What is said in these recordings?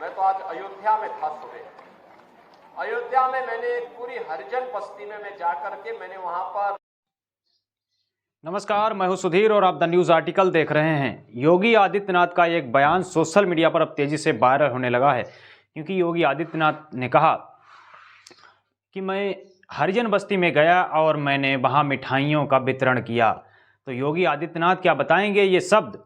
मैं तो आज अयोध्या में था सुबह। अयोध्या में मैंने पूरी हरिजन बस्ती में मैं जाकर के मैंने वहां पर। नमस्कार, मैं हूं सुधीर और आप द न्यूज़ आर्टिकल देख रहे हैं। योगी आदित्यनाथ का एक बयान सोशल मीडिया पर अब तेजी से वायरल होने लगा है, क्योंकि योगी आदित्यनाथ ने कहा कि मैं हरिजन बस्ती में गया और मैंने वहां मिठाइयों का वितरण किया। तो योगी आदित्यनाथ क्या बताएंगे ये शब्द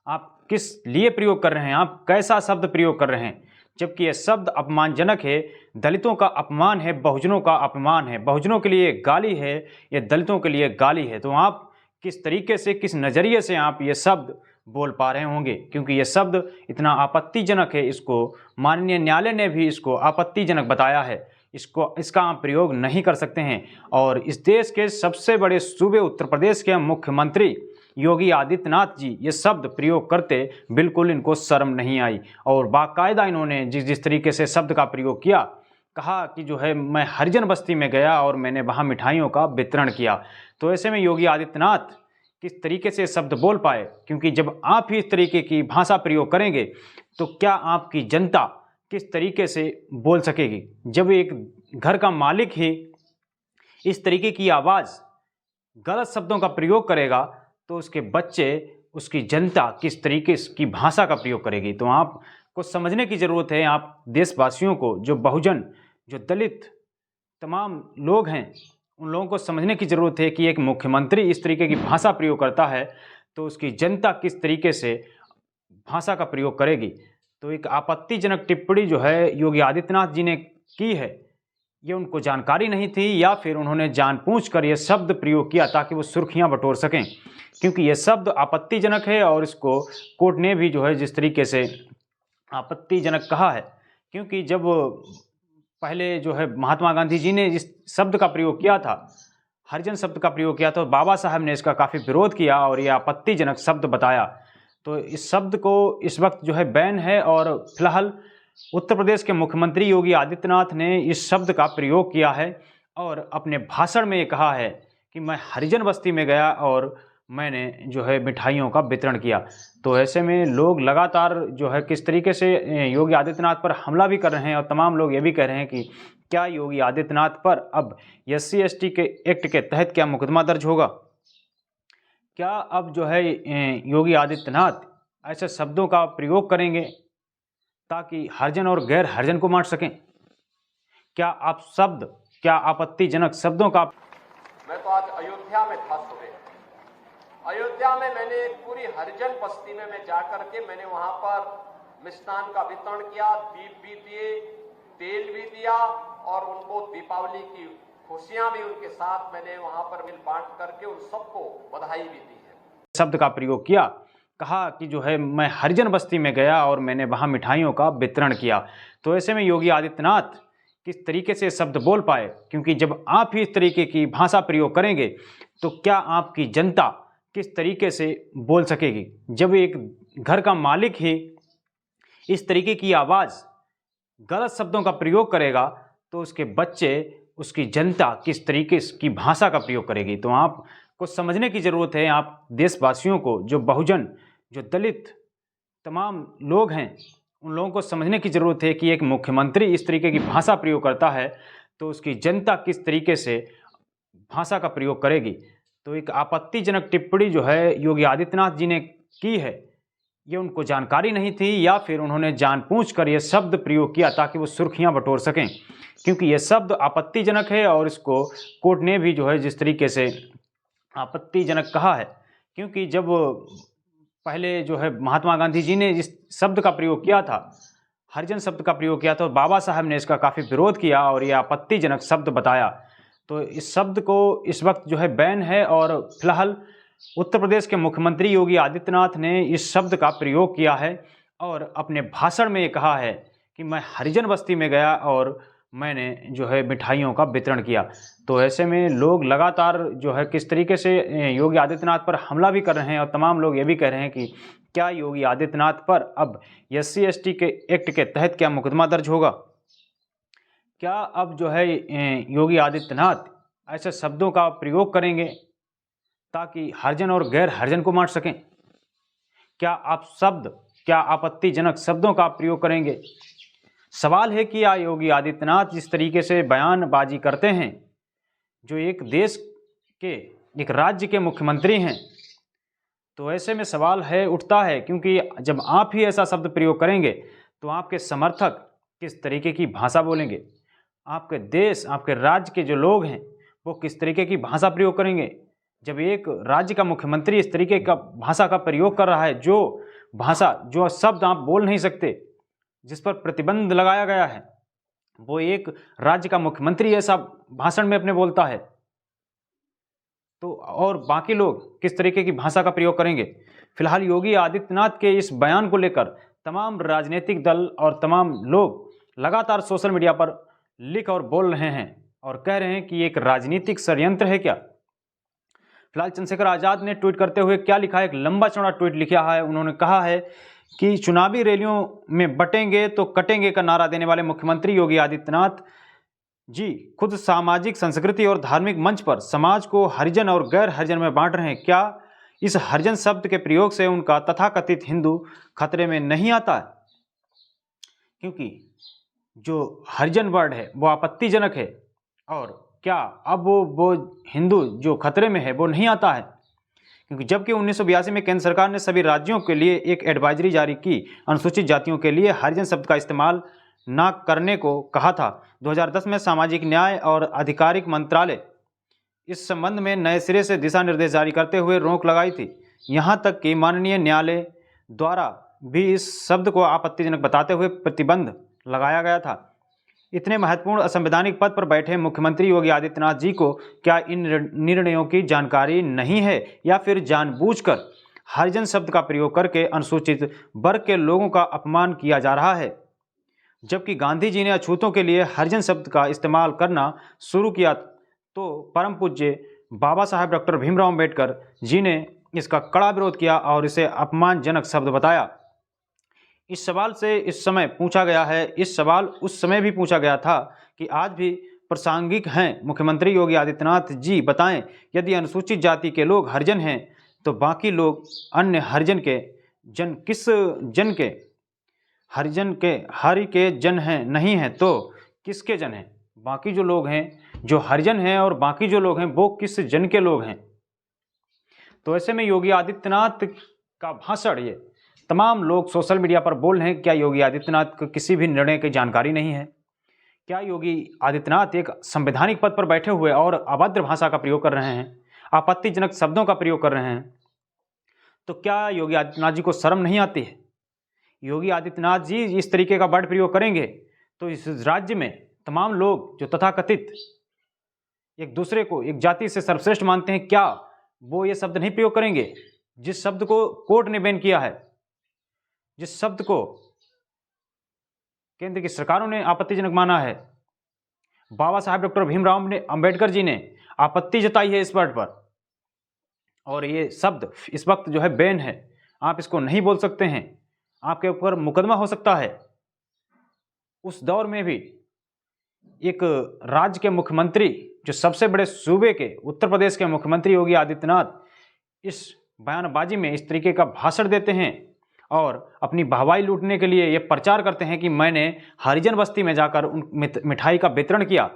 आप किस लिए प्रयोग कर रहे हैं, आप कैसा शब्द प्रयोग कर रहे हैं, जबकि ये शब्द अपमानजनक है, दलितों का अपमान है, बहुजनों का अपमान है, बहुजनों के लिए गाली है, ये दलितों के लिए गाली है। तो आप किस तरीके से, किस नज़रिए से आप ये शब्द बोल पा रहे होंगे, क्योंकि ये शब्द इतना आपत्तिजनक है, इसको माननीय न्यायालय ने भी इसको आपत्तिजनक बताया है। इसका आप प्रयोग नहीं कर सकते हैं। और इस देश के सबसे बड़े सूबे उत्तर प्रदेश के मुख्यमंत्री योगी आदित्यनाथ जी ये शब्द प्रयोग करते बिल्कुल इनको शर्म नहीं आई, और बाकायदा इन्होंने जिस तरीके से शब्द का प्रयोग किया, कहा कि जो है मैं हरिजन बस्ती में गया और मैंने वहाँ मिठाइयों का वितरण किया। तो ऐसे में योगी आदित्यनाथ किस तरीके से शब्द बोल पाए, क्योंकि जब आप ही इस तरीके की भाषा प्रयोग करेंगे तो क्या आपकी जनता किस तरीके से बोल सकेगी। जब एक घर का मालिक ही इस तरीके की आवाज़, गलत शब्दों का प्रयोग करेगा तो उसके बच्चे, उसकी जनता किस तरीके की भाषा का प्रयोग करेगी। तो आपको समझने की ज़रूरत है, आप देशवासियों को, जो बहुजन, जो दलित तमाम लोग हैं, उन लोगों को समझने की ज़रूरत है कि एक मुख्यमंत्री इस तरीके की भाषा प्रयोग करता है तो उसकी जनता किस तरीके से भाषा का प्रयोग करेगी। तो एक आपत्तिजनक टिप्पणी जो है योगी आदित्यनाथ जी ने की है, ये उनको जानकारी नहीं थी या फिर उन्होंने जानबूझकर ये शब्द प्रयोग किया ताकि वो सुर्खियां बटोर सकें, क्योंकि ये शब्द आपत्तिजनक है और इसको कोर्ट ने भी जो है जिस तरीके से आपत्तिजनक कहा है, क्योंकि जब पहले जो है महात्मा गांधी जी ने इस शब्द का प्रयोग किया था, हरिजन शब्द का प्रयोग किया, तो बाबा साहब ने इसका काफ़ी विरोध किया और ये आपत्तिजनक शब्द बताया। तो इस शब्द को इस वक्त जो है बैन है, और फिलहाल उत्तर प्रदेश के मुख्यमंत्री योगी आदित्यनाथ ने इस शब्द का प्रयोग किया है और अपने भाषण में ये कहा है कि मैं हरिजन बस्ती में गया और मैंने जो है मिठाइयों का वितरण किया। तो ऐसे में लोग लगातार जो है किस तरीके से योगी आदित्यनाथ पर हमला भी कर रहे हैं, और तमाम लोग ये भी कह रहे हैं कि क्या योगी आदित्यनाथ पर अब SC/ST के एक्ट के तहत क्या मुकदमा दर्ज होगा, क्या अब जो है योगी आदित्यनाथ ऐसे शब्दों का प्रयोग करेंगे ताकि हरिजन और गैर हरिजन को मार सकें। क्या आपत्तिजनक शब्दों का। मैं तो आज अयोध्या में था सुबह। अयोध्या में मैंने पूरी हरिजन बस्ती में मैं जाकर के मैंने वहां पर मिष्ठान का वितरण किया, दीप भी दिए, तेल भी दिया, और उनको दीपावली की खुशियां भी उनके साथ मैंने वहां पर मिल बांट करके उन सबको बधाई भी दी है। शब्द का प्रयोग किया, कहा कि जो है मैं हरिजन बस्ती में गया और मैंने वहां मिठाइयों का वितरण किया। तो ऐसे में योगी आदित्यनाथ किस तरीके से शब्द बोल पाए, क्योंकि जब आप ही इस तरीके की भाषा प्रयोग करेंगे तो क्या आपकी जनता किस तरीके से बोल सकेगी। जब एक घर का मालिक ही इस तरीके की आवाज़, गलत शब्दों का प्रयोग करेगा तो उसके बच्चे, उसकी जनता किस तरीके की भाषा का प्रयोग करेगी। तो आपको समझने की ज़रूरत है, आप देशवासियों को, जो बहुजन, जो दलित तमाम लोग हैं, उन लोगों को समझने की ज़रूरत है कि एक मुख्यमंत्री इस तरीके की भाषा प्रयोग करता है तो उसकी जनता किस तरीके से भाषा का प्रयोग करेगी। तो एक आपत्तिजनक टिप्पणी जो है योगी आदित्यनाथ जी ने की है, ये उनको जानकारी नहीं थी या फिर उन्होंने जानबूझकर ये शब्द प्रयोग किया ताकि वो सुर्खियां बटोर सकें, क्योंकि ये शब्द आपत्तिजनक है और इसको कोर्ट ने भी जो है जिस तरीके से आपत्तिजनक कहा है, क्योंकि जब पहले जो है महात्मा गांधी जी ने इस शब्द का प्रयोग किया था, हरिजन शब्द का प्रयोग किया, तो बाबा साहब ने इसका काफ़ी विरोध किया और ये आपत्तिजनक शब्द बताया। तो इस शब्द को इस वक्त जो है बैन है, और फिलहाल उत्तर प्रदेश के मुख्यमंत्री योगी आदित्यनाथ ने इस शब्द का प्रयोग किया है और अपने भाषण में ये कहा है कि मैं हरिजन बस्ती में गया और मैंने जो है मिठाइयों का वितरण किया। तो ऐसे में लोग लगातार जो है किस तरीके से योगी आदित्यनाथ पर हमला भी कर रहे हैं, और तमाम लोग ये भी कह रहे हैं कि क्या योगी आदित्यनाथ पर अब SC/ST के एक्ट के तहत क्या मुकदमा दर्ज होगा। क्या अब जो है योगी आदित्यनाथ ऐसे शब्दों का प्रयोग करेंगे ताकि हरिजन और गैर हरिजन को मार सकें। क्या आपत्तिजनक शब्दों का प्रयोग करेंगे सवाल है कि क्या योगी आदित्यनाथ जिस तरीके से बयानबाजी करते हैं, जो एक देश के, एक राज्य के मुख्यमंत्री हैं, तो ऐसे में सवाल है उठता है, क्योंकि जब आप ही ऐसा शब्द प्रयोग करेंगे तो आपके समर्थक किस तरीके की भाषा बोलेंगे, आपके देश, आपके राज्य के जो लोग हैं वो किस तरीके की भाषा प्रयोग करेंगे। जब एक राज्य का मुख्यमंत्री इस तरीके का भाषा का प्रयोग कर रहा है, जो भाषा, जो शब्द आप बोल नहीं सकते, जिस पर प्रतिबंध लगाया गया है, वो एक राज्य का मुख्यमंत्री ऐसा भाषण में अपने बोलता है, तो और बाकी लोग किस तरीके की भाषा का प्रयोग करेंगे। फिलहाल योगी आदित्यनाथ के इस बयान को लेकर तमाम राजनीतिक दल और तमाम लोग लगातार सोशल मीडिया पर लिख और बोल रहे हैं और कह रहे हैं कि ये एक राजनीतिक षड्यंत्र है क्या। फिलहाल चंद्रशेखर आजाद ने ट्वीट करते हुए क्या लिखा है, एक लंबा चौड़ा ट्वीट लिखा है। उन्होंने कहा है कि चुनावी रैलियों में बटेंगे तो कटेंगे का नारा देने वाले मुख्यमंत्री योगी आदित्यनाथ जी खुद सामाजिक संस्कृति और धार्मिक मंच पर समाज को हरिजन और गैर हरिजन में बांट रहे हैं। क्या इस हरिजन शब्द के प्रयोग से उनका तथाकथित हिंदू खतरे में नहीं आता है? क्योंकि जो हरिजन वर्ड है वो आपत्तिजनक है, और क्या अब वो हिंदू जो खतरे में है वो नहीं आता है? क्योंकि जबकि 1982 में केंद्र सरकार ने सभी राज्यों के लिए एक एडवाइजरी जारी की, अनुसूचित जातियों के लिए हरिजन शब्द का इस्तेमाल ना करने को कहा था। 2010 में सामाजिक न्याय और आधिकारिक मंत्रालय इस संबंध में नए सिरे से दिशा निर्देश जारी करते हुए रोक लगाई थी। यहाँ तक कि माननीय न्यायालय द्वारा भी इस शब्द को आपत्तिजनक बताते हुए प्रतिबंध लगाया गया था। इतने महत्वपूर्ण असंवैधानिक पद पर बैठे मुख्यमंत्री योगी आदित्यनाथ जी को क्या इन निर्णयों की जानकारी नहीं है, या फिर जानबूझकर हरिजन शब्द का प्रयोग करके अनुसूचित वर्ग के लोगों का अपमान किया जा रहा है? जबकि गांधी जी ने अछूतों के लिए हरिजन शब्द का इस्तेमाल करना शुरू किया तो परम पूज्य बाबा साहेब डॉक्टर भीमराव अम्बेडकर जी ने इसका कड़ा विरोध किया और इसे अपमानजनक शब्द बताया। इस सवाल उस समय भी पूछा गया था कि आज भी प्रासंगिक हैं। मुख्यमंत्री योगी आदित्यनाथ जी बताएं, यदि अनुसूचित जाति के लोग हरिजन हैं तो बाकी लोग अन्य हरिजन के जन किस जन के हरिजन के हरि के जन हैं, नहीं हैं तो किसके जन हैं? बाकी जो लोग हैं जो हरिजन हैं और बाकी जो लोग हैं वो किस जन के लोग हैं? तो ऐसे में योगी आदित्यनाथ का भाषण, ये तमाम लोग सोशल मीडिया पर बोल रहे हैं, क्या योगी आदित्यनाथ को किसी भी निर्णय की जानकारी नहीं है? क्या योगी आदित्यनाथ एक संवैधानिक पद पर बैठे हुए और अभद्र भाषा का प्रयोग कर रहे हैं, आपत्तिजनक शब्दों का प्रयोग कर रहे हैं? तो क्या योगी आदित्यनाथ जी को शर्म नहीं आती है? योगी आदित्यनाथ जी इस तरीके का वर्ड प्रयोग करेंगे तो इस राज्य में तमाम लोग जो तथाकथित एक दूसरे को एक जाति से सर्वश्रेष्ठ मानते हैं, क्या वो ये शब्द नहीं प्रयोग करेंगे? जिस शब्द को कोर्ट ने बैन किया है, जिस शब्द को केंद्र की सरकारों ने आपत्तिजनक माना है, बाबा साहेब डॉक्टर भीमराव अम्बेडकर जी ने आपत्ति जताई है इस वर्ड पर, और ये शब्द इस वक्त जो है बैन है, आप इसको नहीं बोल सकते हैं, आपके ऊपर मुकदमा हो सकता है। उस दौर में भी एक राज्य के मुख्यमंत्री, जो सबसे बड़े सूबे के उत्तर प्रदेश के मुख्यमंत्री योगी आदित्यनाथ, इस बयानबाजी में इस तरीके का भाषण देते हैं और अपनी वाहवाही लूटने के लिए ये प्रचार करते हैं कि मैंने हरिजन बस्ती में जाकर उन मिठाई का वितरण किया।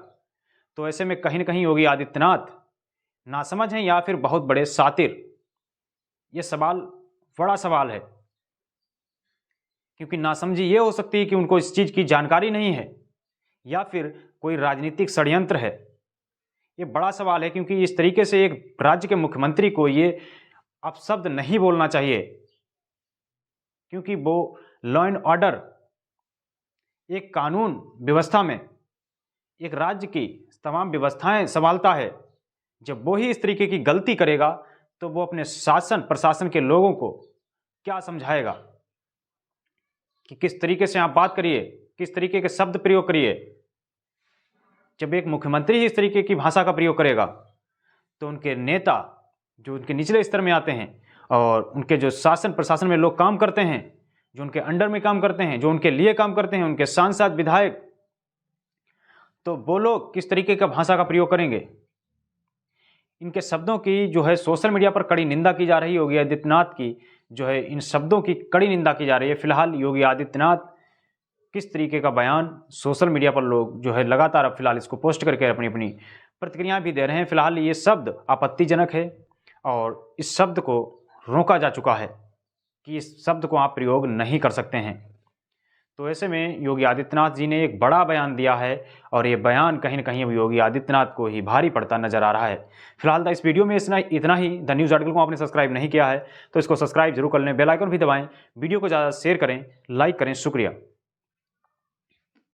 तो ऐसे में कहीं न कहीं योगी आदित्यनाथ नासमझ हैं या फिर बहुत बड़े सातिर? ये सवाल बड़ा सवाल है, क्योंकि नासमझी ये हो सकती है कि उनको इस चीज़ की जानकारी नहीं है या फिर कोई राजनीतिक षड्यंत्र है। ये बड़ा सवाल है, क्योंकि इस तरीके से एक राज्य के मुख्यमंत्री को ये अपशब्द नहीं बोलना चाहिए, क्योंकि वो लॉ एंड ऑर्डर, एक कानून व्यवस्था में एक राज्य की तमाम व्यवस्थाएं संभालता है। जब वो ही इस तरीके की गलती करेगा तो वो अपने शासन प्रशासन के लोगों को क्या समझाएगा कि किस तरीके से आप बात करिए, किस तरीके के शब्द प्रयोग करिए। जब एक मुख्यमंत्री ही इस तरीके की भाषा का प्रयोग करेगा तो उनके नेता जो उनके निचले स्तर में आते हैं और उनके जो शासन प्रशासन में लोग काम करते हैं, जो उनके अंडर में काम करते हैं, जो उनके लिए काम करते हैं, उनके सांसद विधायक, तो वो लोग किस तरीके का भाषा का प्रयोग करेंगे? इनके शब्दों की जो है सोशल मीडिया पर कड़ी निंदा की जा रही है। योगी आदित्यनाथ की जो है इन शब्दों की कड़ी निंदा की जा रही है। फिलहाल योगी आदित्यनाथ किस तरीके का बयान सोशल मीडिया पर लोग जो है लगातार अब फिलहाल इसको पोस्ट करके अपनी अपनी प्रतिक्रियाएं भी दे रहे हैं। फिलहाल ये शब्द आपत्तिजनक है और इस शब्द को रोका जा चुका है कि इस शब्द को आप प्रयोग नहीं कर सकते हैं। तो ऐसे में योगी आदित्यनाथ जी ने एक बड़ा बयान दिया है और ये बयान कहीं ना कहीं अब योगी आदित्यनाथ को ही भारी पड़ता नजर आ रहा है। फिलहाल इस वीडियो में इतना ही। द न्यूज़ आर्टिकल को आपने सब्सक्राइब नहीं किया है तो इसको सब्सक्राइब जरूर कर लें, बेल आइकन भी दबाएं, वीडियो को ज़्यादा शेयर करें, लाइक करें। शुक्रिया।